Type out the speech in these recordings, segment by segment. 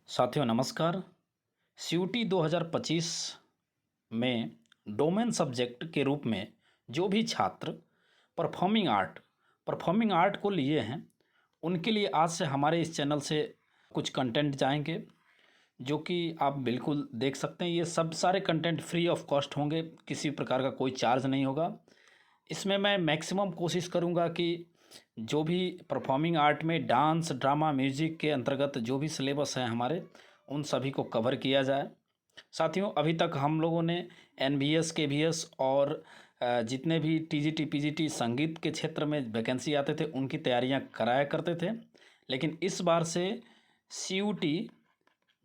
साथियों नमस्कार। सीयूटी 2025 में डोमेन सब्जेक्ट के रूप में जो भी छात्र परफॉर्मिंग आर्ट को लिए हैं उनके लिए आज से हमारे इस चैनल से कुछ कंटेंट जाएंगे जो कि आप बिल्कुल देख सकते हैं। ये सब सारे कंटेंट फ्री ऑफ कॉस्ट होंगे, किसी प्रकार का कोई चार्ज नहीं होगा। इसमें मैं मैक्सिमम कोशिश करूँगा कि जो भी परफॉर्मिंग आर्ट में डांस, ड्रामा, म्यूजिक के अंतर्गत जो भी सिलेबस है हमारे, उन सभी को कवर किया जाए। साथियों, अभी तक हम लोगों ने एनबीएस, केवीएस और जितने भी टीजीटी, पीजीटी संगीत के क्षेत्र में वैकेंसी आते थे उनकी तैयारियां कराया करते थे। लेकिन इस बार से सीयूटी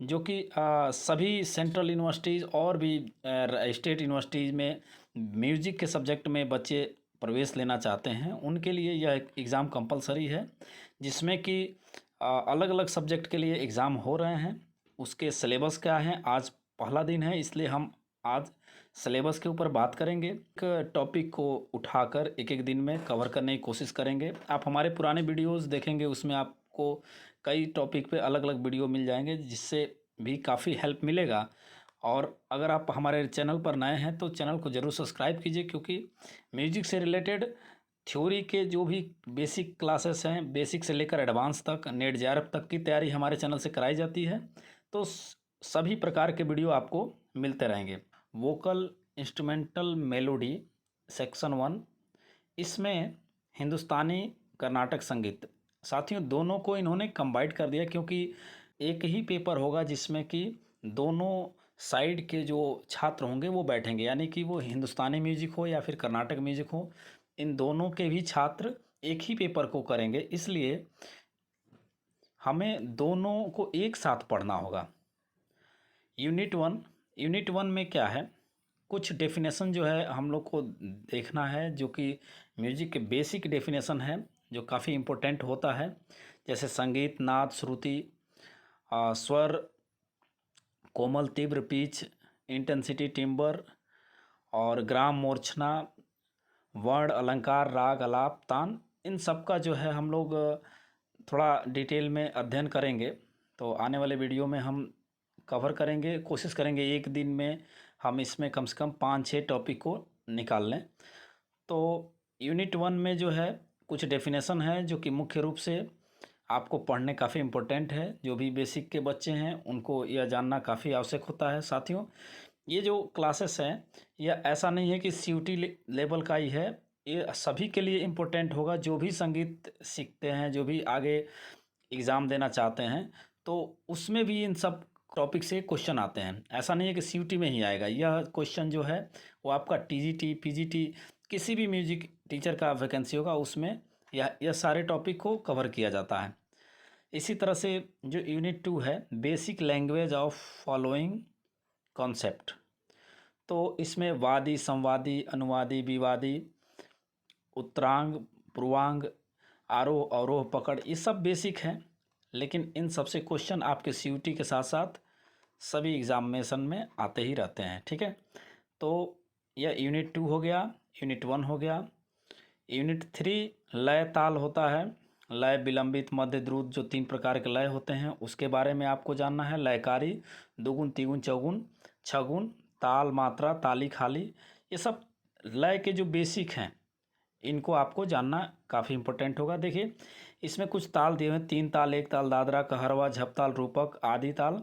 जो कि सभी सेंट्रल यूनिवर्सिटीज़ और भी स्टेट यूनिवर्सिटीज़ में म्यूजिक के सब्जेक्ट में बच्चे प्रवेश लेना चाहते हैं, उनके लिए यह एग्ज़ाम कंपलसरी है, जिसमें कि अलग अलग सब्जेक्ट के लिए एग्ज़ाम हो रहे हैं। उसके सिलेबस क्या हैं, आज पहला दिन है, इसलिए हम आज सिलेबस के ऊपर बात करेंगे। एक टॉपिक को उठाकर एक एक दिन में कवर करने की कोशिश करेंगे। आप हमारे पुराने वीडियोज़ देखेंगे, उसमें आपको कई टॉपिक पे अलग अलग वीडियो मिल जाएंगे, जिससे भी काफ़ी हेल्प मिलेगा। और अगर आप हमारे चैनल पर नए हैं तो चैनल को ज़रूर सब्सक्राइब कीजिए, क्योंकि म्यूजिक से रिलेटेड थ्योरी के जो भी बेसिक क्लासेस हैं, बेसिक से लेकर एडवांस तक, नेट जेआरएफ तक की तैयारी हमारे चैनल से कराई जाती है। तो सभी प्रकार के वीडियो आपको मिलते रहेंगे। वोकल इंस्ट्रूमेंटल मेलोडी सेक्शन 1, इसमें हिंदुस्तानी कर्नाटक संगीत। साथियों, दोनों को इन्होंने कंबाइंड कर दिया, क्योंकि एक ही पेपर होगा जिसमें कि दोनों साइड के जो छात्र होंगे वो बैठेंगे, यानी कि वो हिंदुस्तानी म्यूजिक हो या फिर कर्नाटक म्यूजिक हो, इन दोनों के भी छात्र एक ही पेपर को करेंगे। इसलिए हमें दोनों को एक साथ पढ़ना होगा। यूनिट वन में क्या है, कुछ डेफिनेशन जो है हम लोग को देखना है, जो कि म्यूजिक के बेसिक डेफिनेशन है, जो काफ़ी इम्पोर्टेंट होता है। जैसे संगीत, नाद, श्रुति, स्वर, कोमल, तीव्र, पिच, इंटेंसिटी, टिम्बर और ग्राम, मूर्छना, वर्ण, अलंकार, राग, अलाप, तान, इन सब का जो है हम लोग थोड़ा डिटेल में अध्ययन करेंगे। तो आने वाले वीडियो में हम कवर करेंगे, कोशिश करेंगे एक दिन में हम इसमें कम से कम 5-6 टॉपिक को निकाल लें। तो यूनिट 1 में जो है कुछ डेफिनेशन है जो कि मुख्य रूप से आपको पढ़ने काफ़ी इम्पोर्टेंट है। जो भी बेसिक के बच्चे हैं उनको यह जानना काफ़ी आवश्यक होता है। साथियों, ये जो क्लासेस हैं, यह ऐसा नहीं है कि सीयूटी लेवल का ही है, ये सभी के लिए इम्पोर्टेंट होगा। जो भी संगीत सीखते हैं, जो भी आगे एग्ज़ाम देना चाहते हैं, तो उसमें भी इन सब टॉपिक से क्वेश्चन आते हैं। ऐसा नहीं है कि सीयूटी में ही आएगा। यह क्वेश्चन जो है वो आपका टीजीटी, पीजीटी, किसी भी म्यूजिक टीचर का वैकेंसी होगा उसमें यह सारे टॉपिक को कवर किया जाता है। इसी तरह से जो यूनिट 2 है, basic language of following concept, तो इसमें वादी, संवादी, अनुवादी, विवादी, उत्तरांग, पूर्वांग, आरोह, अवरोह, पकड़, ये सब बेसिक हैं। लेकिन इन सबसे क्वेश्चन आपके सीयूटी के साथ साथ सभी एग्जामिनेशन में आते ही रहते हैं। ठीक है, तो यह यूनिट 2 हो गया, यूनिट 1 हो गया। यूनिट 3 लय ताल होता है। लय, विलंबित, मध्य, द्रुत, जो 3 प्रकार के लय होते हैं उसके बारे में आपको जानना है। लयकारी, दुगुन, तिगुन, चौगुन, छगुन, ताल, मात्रा, ताली, खाली, ये सब लय के जो बेसिक हैं इनको आपको जानना काफ़ी इंपॉर्टेंट होगा। देखिए, इसमें कुछ ताल दिए हुए हैं, 3 ताल, 1 ताल, दादरा, कहरवा, झपताल, रूपक, आदि ताल,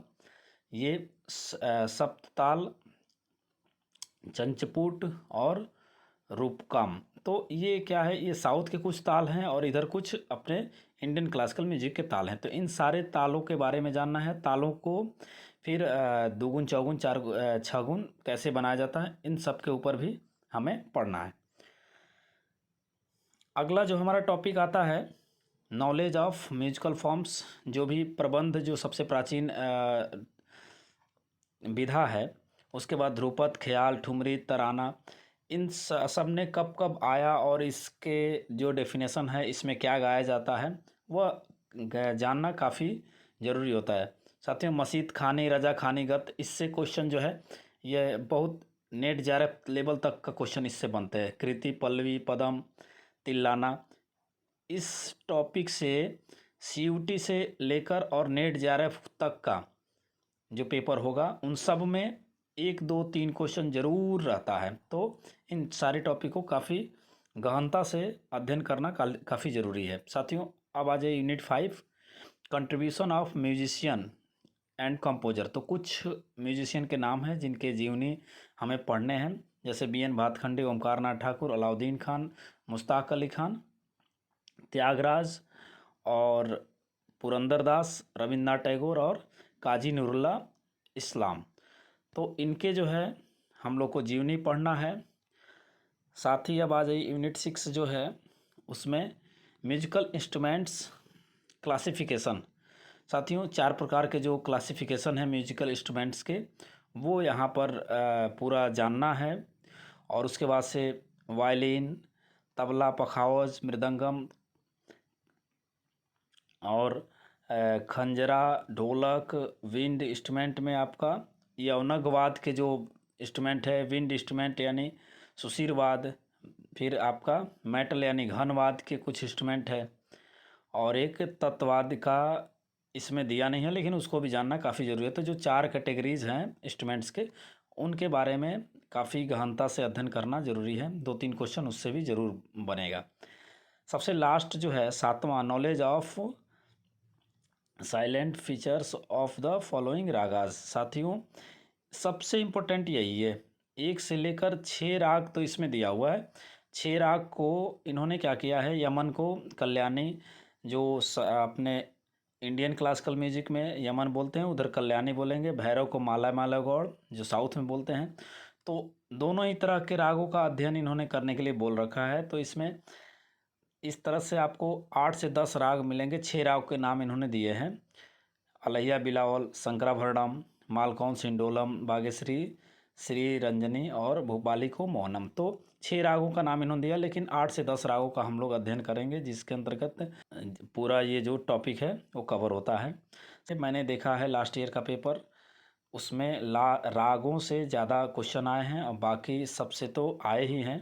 ये सप्तताल, चंचपूट और रूपकम। तो ये क्या है, ये साउथ के कुछ ताल हैं और इधर कुछ अपने इंडियन क्लासिकल म्यूजिक के ताल हैं। तो इन सारे तालों के बारे में जानना है। तालों को फिर दुगुन, चौगुन, छगुन कैसे बनाया जाता है, इन सब के ऊपर भी हमें पढ़ना है। अगला जो हमारा टॉपिक आता है, नॉलेज ऑफ म्यूजिकल फॉर्म्स, जो भी प्रबंध, जो सबसे प्राचीन विधा है। उसके बाद ध्रुपद, ख्याल, ठुमरी, तराना, इन सब ने कब कब आया और इसके जो डेफिनेशन है, इसमें क्या गाया जाता है, वह जानना काफ़ी ज़रूरी होता है। साथियों, मसीत खानी, रजा खानी, गत, इससे क्वेश्चन जो है ये बहुत नेट जेआरएफ लेवल तक का क्वेश्चन इससे बनते हैं। कृति, पल्लवी, पदम, तिल्लाना, इस टॉपिक से सीयूटी से लेकर और नेट जेआरएफ तक का जो पेपर होगा उन सब में 1 2 3 क्वेश्चन ज़रूर रहता है। तो इन सारे टॉपिक को काफ़ी गहनता से अध्ययन करना काफ़ी ज़रूरी है। साथियों, अब आ जाए unit 5, contribution of musician and composer. तो कुछ म्यूजिशियन के नाम हैं जिनके जीवनी हमें पढ़ने हैं, जैसे बी.एन. भातखंडे, ओमकार नाथ ठाकुर, अलाउद्दीन खान, मुश्ताक अली खान, त्यागराज और पुरंदरदास, रविन्द्रनाथ टैगोर और काजी नूरुल्लाह इस्लाम। तो इनके जो है हम लोग को जीवनी पढ़ना है। साथ ही अब आ जाइए यूनिट 6 जो है उसमें म्यूजिकल इंस्ट्रूमेंट्स क्लासिफिकेशन। साथियों, 4 प्रकार के जो क्लासिफिकेशन है म्यूजिकल इंस्ट्रूमेंट्स के, वो यहाँ पर पूरा जानना है। और उसके बाद से वायलिन, तबला, पखावज, मृदंगम और खंजरा, ढोलक, विंड इंस्ट्रूमेंट में आपका यौनकवाद के जो इंस्ट्रूमेंट है, विंड इंस्ट्रूमेंट यानी सुशीरवाद, फिर आपका मेटल यानी घनवाद के कुछ इंस्ट्रूमेंट है, और एक तत्ववाद का इसमें दिया नहीं है लेकिन उसको भी जानना काफ़ी ज़रूरी है। तो जो 4 कैटेगरीज हैं इंस्ट्रूमेंट्स के, उनके बारे में काफ़ी गहनता से अध्ययन करना ज़रूरी है। 2-3 क्वेश्चन उससे भी ज़रूर बनेगा। सबसे लास्ट जो है 7वां, knowledge of silent features of the following ragas. साथियों, सबसे इम्पोर्टेंट यही है, 1 से लेकर 6 राग तो इसमें दिया हुआ है। 6 राग को इन्होंने क्या किया है, यमन को कल्याणी, जो अपने इंडियन क्लासिकल म्यूजिक में यमन बोलते हैं, उधर कल्याणी बोलेंगे, भैरव को माला माला गौड़ जो साउथ में बोलते हैं। तो दोनों ही तरह के रागों का अध्ययन इन्होंने करने के लिए बोल रखा है। तो इसमें इस तरह से आपको 8 से 10 राग मिलेंगे। 6 राग के नाम इन्होंने दिए हैं, अलैया बिलावल, शंकराभरणम, मालकौन सिंडोलम, बागेश्वरी, श्री रंजनी और भूपाली को मोहनम। तो 6 रागों का नाम इन्होंने दिया, लेकिन 8 से 10 रागों का हम लोग अध्ययन करेंगे, जिसके अंतर्गत पूरा ये जो टॉपिक है वो कवर होता है। मैंने देखा है लास्ट ईयर का पेपर, उसमें रागों से ज़्यादा क्वेश्चन आए हैं और बाकी सबसे तो आए ही हैं।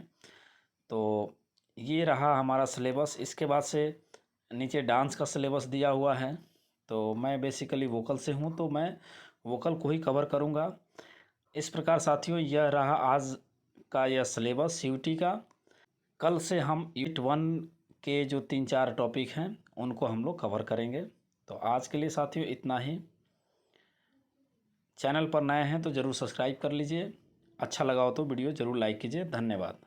तो ये रहा हमारा सिलेबस। इसके बाद से नीचे डांस का सिलेबस दिया हुआ है। तो मैं बेसिकली वोकल से हूँ, तो मैं वोकल को ही कवर करूँगा। इस प्रकार साथियों, यह रहा आज का यह सिलेबस यूटी का। कल से हम यूनिट 1 के जो 3-4 टॉपिक हैं उनको हम लोग कवर करेंगे। तो आज के लिए साथियों इतना ही। चैनल पर नए हैं तो ज़रूर सब्सक्राइब कर लीजिए। अच्छा लगा हो तो वीडियो ज़रूर लाइक कीजिए। धन्यवाद।